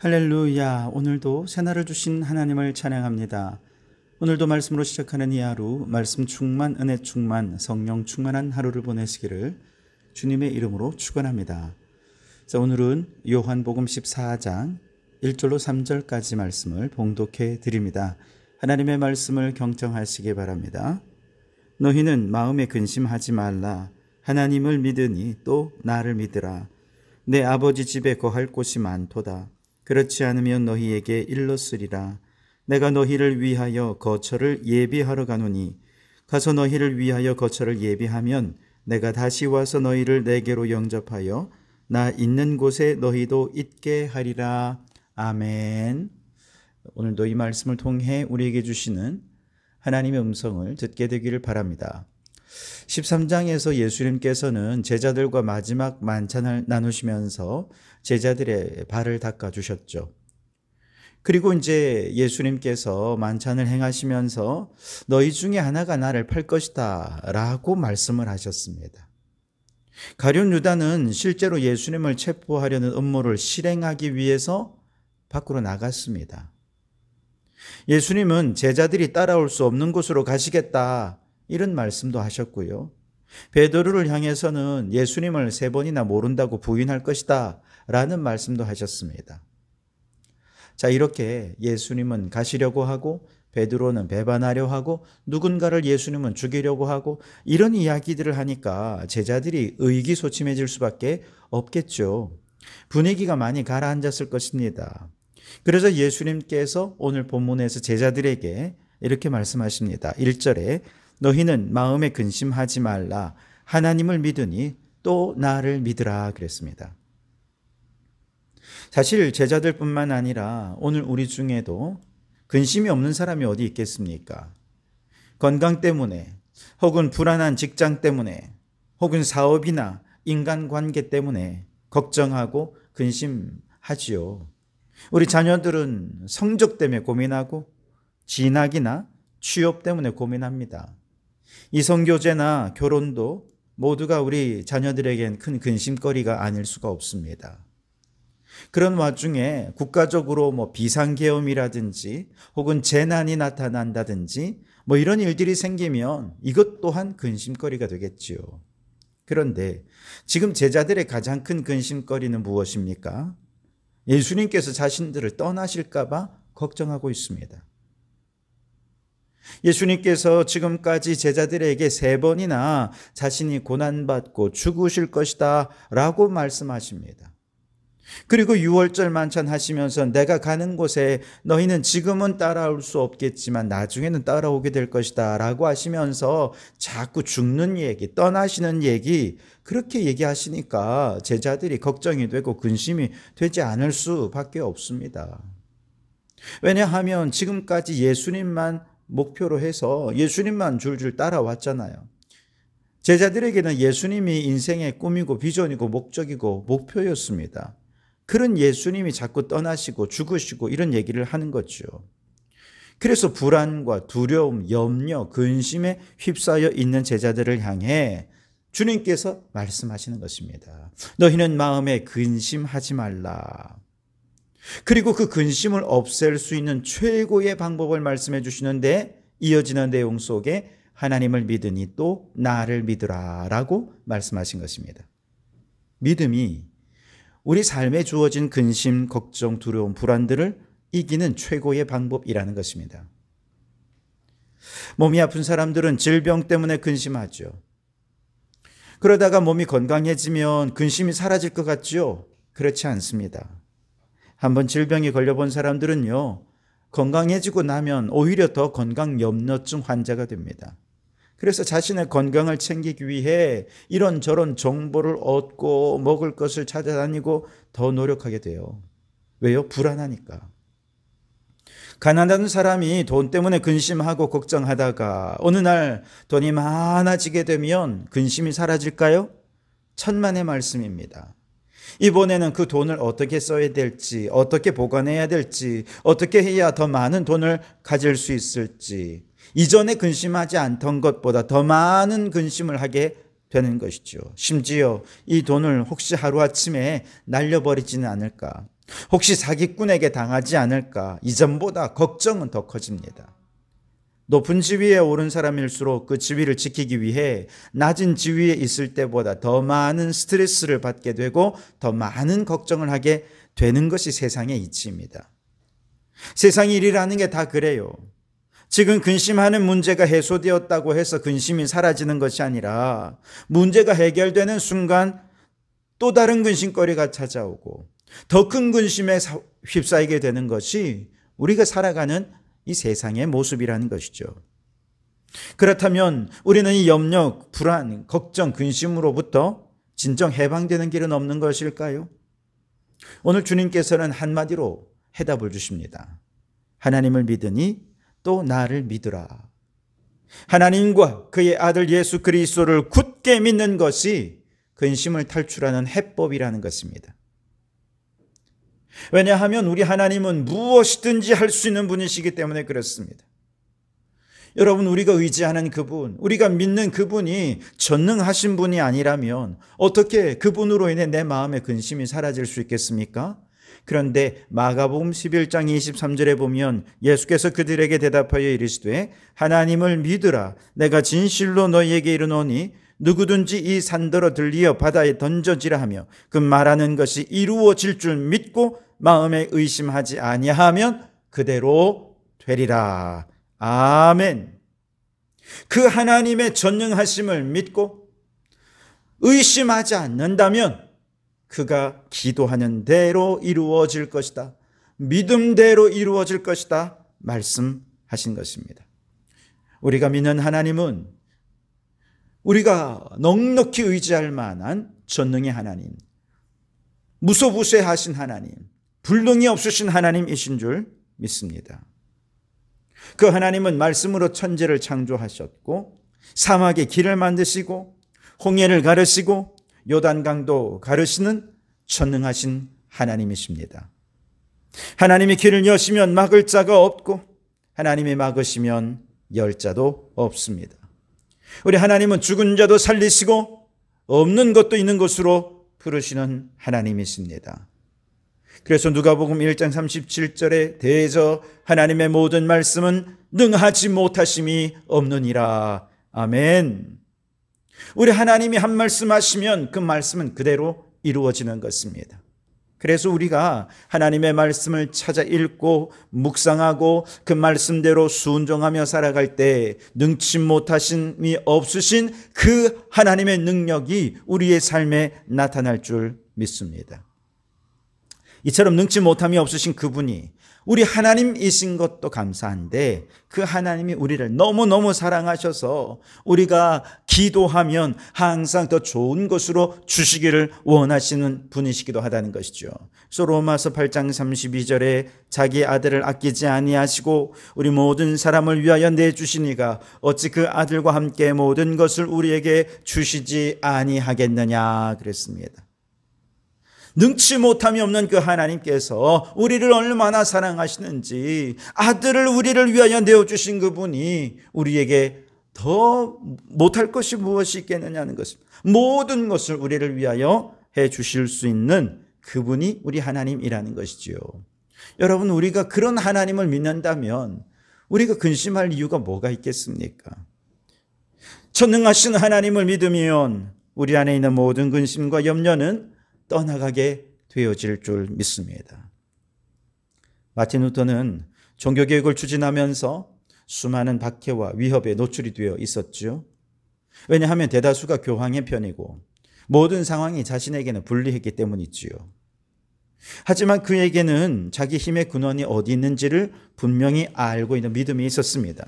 할렐루야. 오늘도 새날을 주신 하나님을 찬양합니다. 오늘도 말씀으로 시작하는 이 하루, 말씀 충만, 은혜 충만, 성령 충만한 하루를 보내시기를 주님의 이름으로 축원합니다. 자, 오늘은 요한복음 14장 1절로 3절까지 말씀을 봉독해 드립니다. 하나님의 말씀을 경청하시기 바랍니다. 너희는 마음에 근심하지 말라. 하나님을 믿으니 또 나를 믿으라. 내 아버지 집에 거할 곳이 많도다. 그렇지 않으면 너희에게 일렀으리라. 내가 너희를 위하여 거처를 예비하러 가노니 가서 너희를 위하여 거처를 예비하면 내가 다시 와서 너희를 내게로 영접하여 나 있는 곳에 너희도 있게 하리라. 아멘. 오늘도 이 말씀을 통해 우리에게 주시는 하나님의 음성을 듣게 되기를 바랍니다. 13장에서 예수님께서는 제자들과 마지막 만찬을 나누시면서 제자들의 발을 닦아주셨죠. 그리고 이제 예수님께서 만찬을 행하시면서 너희 중에 하나가 나를 팔 것이다 라고 말씀을 하셨습니다. 가룟 유다는 실제로 예수님을 체포하려는 음모를 실행하기 위해서 밖으로 나갔습니다. 예수님은 제자들이 따라올 수 없는 곳으로 가시겠다 이런 말씀도 하셨고요. 베드로를 향해서는 예수님을 3번이나 모른다고 부인할 것이다 라는 말씀도 하셨습니다. 자, 이렇게 예수님은 가시려고 하고 베드로는 배반하려 하고 누군가를 예수님은 죽이려고 하고 이런 이야기들을 하니까 제자들이 의기소침해질 수밖에 없겠죠. 분위기가 많이 가라앉았을 것입니다. 그래서 예수님께서 오늘 본문에서 제자들에게 이렇게 말씀하십니다. 1절에 너희는 마음에 근심하지 말라. 하나님을 믿으니 또 나를 믿으라 그랬습니다. 사실 제자들뿐만 아니라 오늘 우리 중에도 근심이 없는 사람이 어디 있겠습니까? 건강 때문에 혹은 불안한 직장 때문에 혹은 사업이나 인간관계 때문에 걱정하고 근심하지요. 우리 자녀들은 성적 때문에 고민하고 진학이나 취업 때문에 고민합니다. 이성교제나 결혼도 모두가 우리 자녀들에겐 큰 근심거리가 아닐 수가 없습니다. 그런 와중에 국가적으로 비상계엄이라든지 혹은 재난이 나타난다든지 이런 일들이 생기면 이것 또한 근심거리가 되겠지요. 그런데 지금 제자들의 가장 큰 근심거리는 무엇입니까? 예수님께서 자신들을 떠나실까 봐 걱정하고 있습니다. 예수님께서 지금까지 제자들에게 3번이나 자신이 고난받고 죽으실 것이다 라고 말씀하십니다. 그리고 6월절 만찬 하시면서 내가 가는 곳에 너희는 지금은 따라올 수 없겠지만 나중에는 따라오게 될 것이다 라고 하시면서 자꾸 죽는 얘기, 떠나시는 얘기 그렇게 얘기하시니까 제자들이 걱정이 되고 근심이 되지 않을 수밖에 없습니다. 왜냐하면 지금까지 예수님만 목표로 해서 예수님만 줄줄 따라왔잖아요. 제자들에게는 예수님이 인생의 꿈이고 비전이고 목적이고 목표였습니다. 그런 예수님이 자꾸 떠나시고 죽으시고 이런 얘기를 하는 거죠. 그래서 불안과 두려움, 염려, 근심에 휩싸여 있는 제자들을 향해 주님께서 말씀하시는 것입니다. 너희는 마음에 근심하지 말라. 그리고 그 근심을 없앨 수 있는 최고의 방법을 말씀해 주시는데 이어지는 내용 속에 하나님을 믿으니 또 나를 믿으라 라고 말씀하신 것입니다. 믿음이 우리 삶에 주어진 근심, 걱정, 두려움, 불안들을 이기는 최고의 방법이라는 것입니다. 몸이 아픈 사람들은 질병 때문에 근심하죠. 그러다가 몸이 건강해지면 근심이 사라질 것 같죠? 그렇지 않습니다. 한번 질병에 걸려본 사람들은요, 건강해지고 나면 오히려 더 건강염려증 환자가 됩니다. 그래서 자신의 건강을 챙기기 위해 이런저런 정보를 얻고 먹을 것을 찾아다니고 더 노력하게 돼요. 왜요? 불안하니까. 가난한 사람이 돈 때문에 근심하고 걱정하다가 어느 날 돈이 많아지게 되면 근심이 사라질까요? 천만의 말씀입니다. 이번에는 그 돈을 어떻게 써야 될지, 어떻게 보관해야 될지, 어떻게 해야 더 많은 돈을 가질 수 있을지, 이전에 근심하지 않던 것보다 더 많은 근심을 하게 되는 것이죠. 심지어 이 돈을 혹시 하루아침에 날려버리지는 않을까, 혹시 사기꾼에게 당하지 않을까? 이전보다 걱정은 더 커집니다. 높은 지위에 오른 사람일수록 그 지위를 지키기 위해 낮은 지위에 있을 때보다 더 많은 스트레스를 받게 되고 더 많은 걱정을 하게 되는 것이 세상의 이치입니다. 세상 일이라는 게 다 그래요. 지금 근심하는 문제가 해소되었다고 해서 근심이 사라지는 것이 아니라 문제가 해결되는 순간 또 다른 근심거리가 찾아오고 더 큰 근심에 휩싸이게 되는 것이 우리가 살아가는 이 세상의 모습이라는 것이죠. 그렇다면 우리는 이 염려, 불안, 걱정, 근심으로부터 진정 해방되는 길은 없는 것일까요? 오늘 주님께서는 한마디로 해답을 주십니다. 하나님을 믿으니 또 나를 믿으라. 하나님과 그의 아들 예수 그리스도를 굳게 믿는 것이 근심을 탈출하는 해법이라는 것입니다. 왜냐하면 우리 하나님은 무엇이든지 할 수 있는 분이시기 때문에 그렇습니다. 여러분, 우리가 의지하는 그분, 우리가 믿는 그분이 전능하신 분이 아니라면 어떻게 그분으로 인해 내 마음의 근심이 사라질 수 있겠습니까? 그런데 마가복음 11장 23절에 보면 예수께서 그들에게 대답하여 이르시되 하나님을 믿으라. 내가 진실로 너희에게 이르노니 누구든지 이 산더러 들리어 바다에 던져지라 하며 그 말하는 것이 이루어질 줄 믿고 마음에 의심하지 아니하면 그대로 되리라. 아멘. 그 하나님의 전능하심을 믿고 의심하지 않는다면 그가 기도하는 대로 이루어질 것이다. 믿음대로 이루어질 것이다. 말씀하신 것입니다. 우리가 믿는 하나님은 우리가 넉넉히 의지할 만한 전능의 하나님, 무소부세하신 하나님, 불능이 없으신 하나님이신 줄 믿습니다. 그 하나님은 말씀으로 천지를 창조하셨고 사막에 길을 만드시고 홍해를 가르시고 요단강도 가르시는 전능하신 하나님이십니다. 하나님이 길을 여시면 막을 자가 없고 하나님이 막으시면 열 자도 없습니다. 우리 하나님은 죽은 자도 살리시고 없는 것도 있는 것으로 부르시는 하나님이십니다. 그래서 누가복음 1장 37절에 대해서 하나님의 모든 말씀은 능하지 못하심이 없느니라. 아멘. 우리 하나님이 한 말씀 하시면 그 말씀은 그대로 이루어지는 것입니다. 그래서 우리가 하나님의 말씀을 찾아 읽고 묵상하고 그 말씀대로 순종하며 살아갈 때 능치 못하심이 없으신 그 하나님의 능력이 우리의 삶에 나타날 줄 믿습니다. 이처럼 능치 못함이 없으신 그분이 우리 하나님이신 것도 감사한데 그 하나님이 우리를 너무너무 사랑하셔서 우리가 기도하면 항상 더 좋은 것으로 주시기를 원하시는 분이시기도 하다는 것이죠. 그래서 로마서 8장 32절에 자기 아들을 아끼지 아니하시고 우리 모든 사람을 위하여 내주시니가 어찌 그 아들과 함께 모든 것을 우리에게 주시지 아니하겠느냐 그랬습니다. 능치 못함이 없는 그 하나님께서 우리를 얼마나 사랑하시는지 아들을 우리를 위하여 내어주신 그분이 우리에게 더 못할 것이 무엇이 있겠느냐는 것입니다. 모든 것을 우리를 위하여 해 주실 수 있는 그분이 우리 하나님이라는 것이지요. 여러분, 우리가 그런 하나님을 믿는다면 우리가 근심할 이유가 뭐가 있겠습니까? 전능하신 하나님을 믿으면 우리 안에 있는 모든 근심과 염려는 떠나가게 되어질 줄 믿습니다. 마틴 루터는 종교개혁을 추진하면서 수많은 박해와 위협에 노출이 되어 있었죠. 왜냐하면 대다수가 교황의 편이고 모든 상황이 자신에게는 불리했기 때문이지요. 하지만 그에게는 자기 힘의 근원이 어디 있는지를 분명히 알고 있는 믿음이 있었습니다.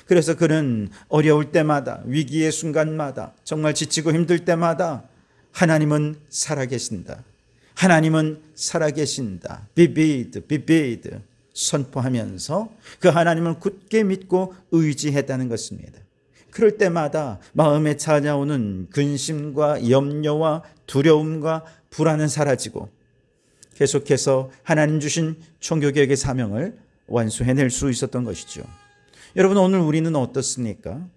그래서 그는 어려울 때마다, 위기의 순간마다, 정말 지치고 힘들 때마다 하나님은 살아계신다. 하나님은 살아계신다. 비비드 선포하면서 그 하나님을 굳게 믿고 의지했다는 것입니다. 그럴 때마다 마음에 찾아오는 근심과 염려와 두려움과 불안은 사라지고 계속해서 하나님 주신 종교개혁의 사명을 완수해낼 수 있었던 것이죠. 여러분, 오늘 우리는 어떻습니까?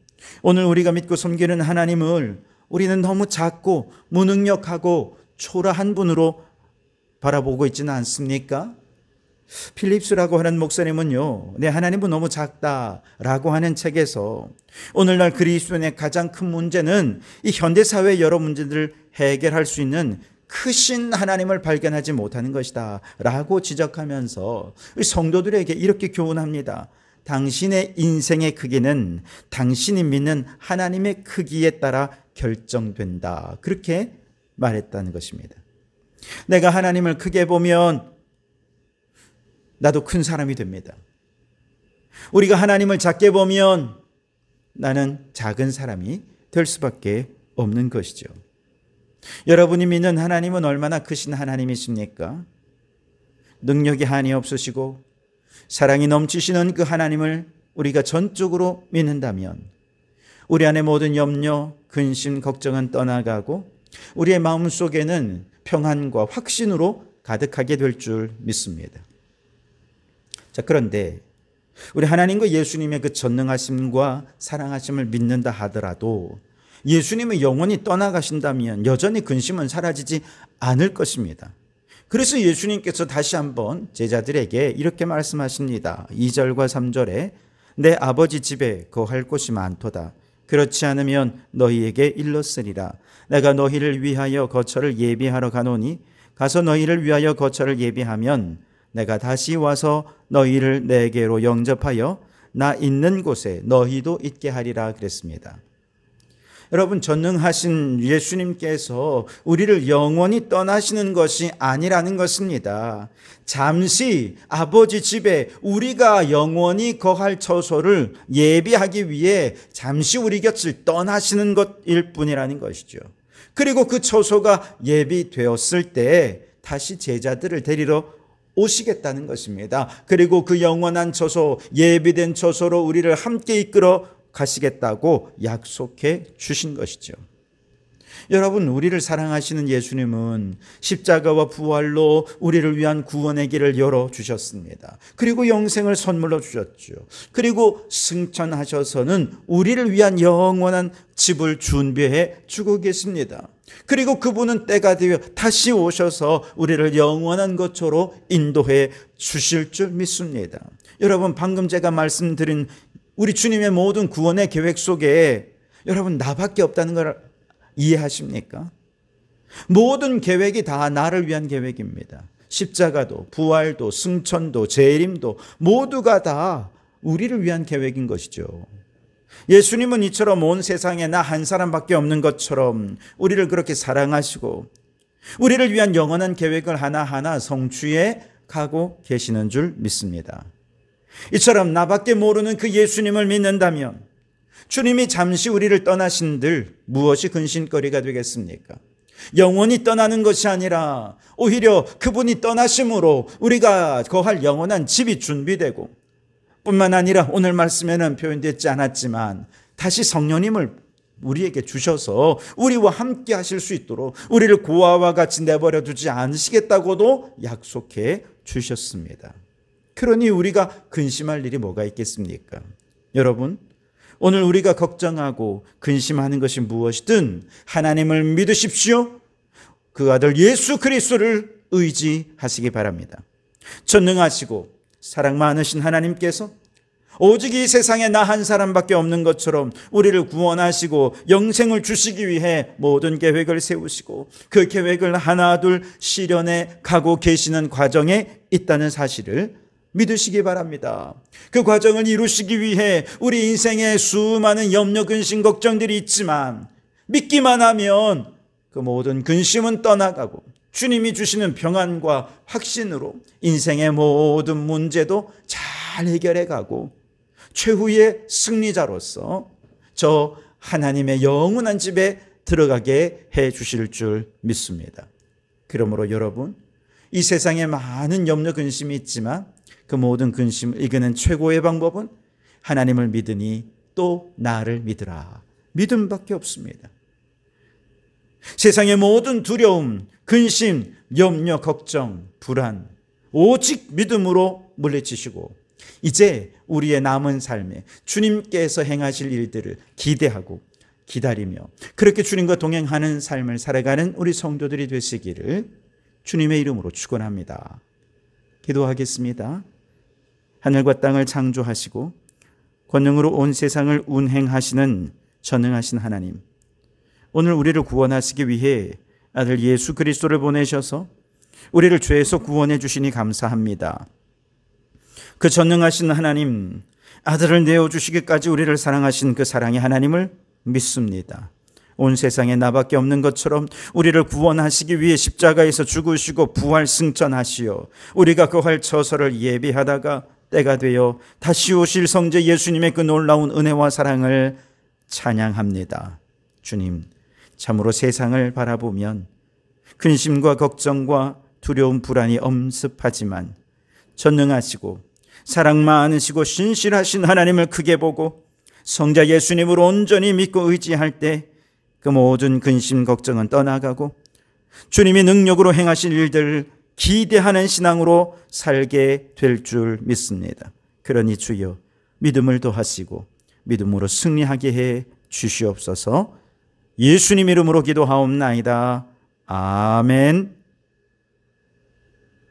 오늘 우리가 믿고 섬기는 하나님을 우리는 너무 작고 무능력하고 초라한 분으로 바라보고 있지는 않습니까? 필립스라고 하는 목사님은요, 내 하나님은 너무 작다라고 하는 책에서 오늘날 그리스도인의 가장 큰 문제는 이 현대사회의 여러 문제들을 해결할 수 있는 크신 하나님을 발견하지 못하는 것이다 라고 지적하면서 성도들에게 이렇게 교훈합니다. 당신의 인생의 크기는 당신이 믿는 하나님의 크기에 따라 결정된다. 그렇게 말했다는 것입니다. 내가 하나님을 크게 보면 나도 큰 사람이 됩니다. 우리가 하나님을 작게 보면 나는 작은 사람이 될 수밖에 없는 것이죠. 여러분이 믿는 하나님은 얼마나 크신 하나님이십니까? 능력이 한이 없으시고 사랑이 넘치시는 그 하나님을 우리가 전적으로 믿는다면 우리 안의 모든 염려, 근심, 걱정은 떠나가고 우리의 마음속에는 평안과 확신으로 가득하게 될 줄 믿습니다. 자, 그런데 우리 하나님과 예수님의 그 전능하심과 사랑하심을 믿는다 하더라도 예수님이 영원히 떠나가신다면 여전히 근심은 사라지지 않을 것입니다. 그래서 예수님께서 다시 한번 제자들에게 이렇게 말씀하십니다. 2절과 3절에 내 아버지 집에 거할 곳이 많도다. 그렇지 않으면 너희에게 일렀으리라. 내가 너희를 위하여 거처를 예비하러 가노니 가서 너희를 위하여 거처를 예비하면 내가 다시 와서 너희를 내게로 영접하여 나 있는 곳에 너희도 있게 하리라 그랬습니다. 여러분, 전능하신 예수님께서 우리를 영원히 떠나시는 것이 아니라는 것입니다. 잠시 아버지 집에 우리가 영원히 거할 처소를 예비하기 위해 잠시 우리 곁을 떠나시는 것일 뿐이라는 것이죠. 그리고 그 처소가 예비되었을 때 다시 제자들을 데리러 오시겠다는 것입니다. 그리고 그 영원한 처소, 예비된 처소로 우리를 함께 이끌어 가시겠다고 약속해 주신 것이죠. 여러분, 우리를 사랑하시는 예수님은 십자가와 부활로 우리를 위한 구원의 길을 열어주셨습니다. 그리고 영생을 선물로 주셨죠. 그리고 승천하셔서는 우리를 위한 영원한 집을 준비해 주고 계십니다. 그리고 그분은 때가 되어 다시 오셔서 우리를 영원한 것으로 인도해 주실 줄 믿습니다. 여러분, 방금 제가 말씀드린 우리 주님의 모든 구원의 계획 속에 여러분 나밖에 없다는 걸 이해하십니까? 모든 계획이 다 나를 위한 계획입니다. 십자가도, 부활도, 승천도, 재림도 모두가 다 우리를 위한 계획인 것이죠. 예수님은 이처럼 온 세상에 나 한 사람밖에 없는 것처럼 우리를 그렇게 사랑하시고 우리를 위한 영원한 계획을 하나하나 성취해 가고 계시는 줄 믿습니다. 이처럼 나밖에 모르는 그 예수님을 믿는다면 주님이 잠시 우리를 떠나신들 무엇이 근심거리가 되겠습니까? 영원히 떠나는 것이 아니라 오히려 그분이 떠나심으로 우리가 거할 영원한 집이 준비되고 뿐만 아니라 오늘 말씀에는 표현되지 않았지만 다시 성령님을 우리에게 주셔서 우리와 함께 하실 수 있도록 우리를 고아와 같이 내버려 두지 않으시겠다고도 약속해 주셨습니다. 그러니 우리가 근심할 일이 뭐가 있겠습니까? 여러분, 오늘 우리가 걱정하고 근심하는 것이 무엇이든 하나님을 믿으십시오. 그 아들 예수 그리스도를 의지하시기 바랍니다. 전능하시고 사랑 많으신 하나님께서 오직 이 세상에 나 한 사람밖에 없는 것처럼 우리를 구원하시고 영생을 주시기 위해 모든 계획을 세우시고 그 계획을 하나둘 실현해 가고 계시는 과정에 있다는 사실을 믿으시기 바랍니다. 그 과정을 이루시기 위해 우리 인생에 수많은 염려, 근심, 걱정들이 있지만 믿기만 하면 그 모든 근심은 떠나가고 주님이 주시는 평안과 확신으로 인생의 모든 문제도 잘 해결해 가고 최후의 승리자로서 저 하나님의 영원한 집에 들어가게 해 주실 줄 믿습니다. 그러므로 여러분, 이 세상에 많은 염려, 근심이 있지만 그 모든 근심을 이기는 최고의 방법은 하나님을 믿으니 또 나를 믿으라. 믿음밖에 없습니다. 세상의 모든 두려움, 근심, 염려, 걱정, 불안 오직 믿음으로 물리치시고 이제 우리의 남은 삶에 주님께서 행하실 일들을 기대하고 기다리며 그렇게 주님과 동행하는 삶을 살아가는 우리 성도들이 되시기를 주님의 이름으로 축원합니다. 기도하겠습니다. 하늘과 땅을 창조하시고 권능으로 온 세상을 운행하시는 전능하신 하나님, 오늘 우리를 구원하시기 위해 아들 예수 그리스도를 보내셔서 우리를 죄에서 구원해 주시니 감사합니다. 그 전능하신 하나님, 아들을 내어주시기까지 우리를 사랑하신 그 사랑의 하나님을 믿습니다. 온 세상에 나밖에 없는 것처럼 우리를 구원하시기 위해 십자가에서 죽으시고 부활 승천하시어 우리가 그 활처소를 예비하다가 때가 되어 다시 오실 성자 예수님의 그 놀라운 은혜와 사랑을 찬양합니다. 주님, 참으로 세상을 바라보면 근심과 걱정과 두려움, 불안이 엄습하지만 전능하시고 사랑 많으시고 신실하신 하나님을 크게 보고 성자 예수님으로 온전히 믿고 의지할 때 그 모든 근심, 걱정은 떠나가고 주님이 능력으로 행하실 일들을 기대하는 신앙으로 살게 될 줄 믿습니다. 그러니 주여 믿음을 더하시고 믿음으로 승리하게 해 주시옵소서. 예수님 이름으로 기도하옵나이다. 아멘.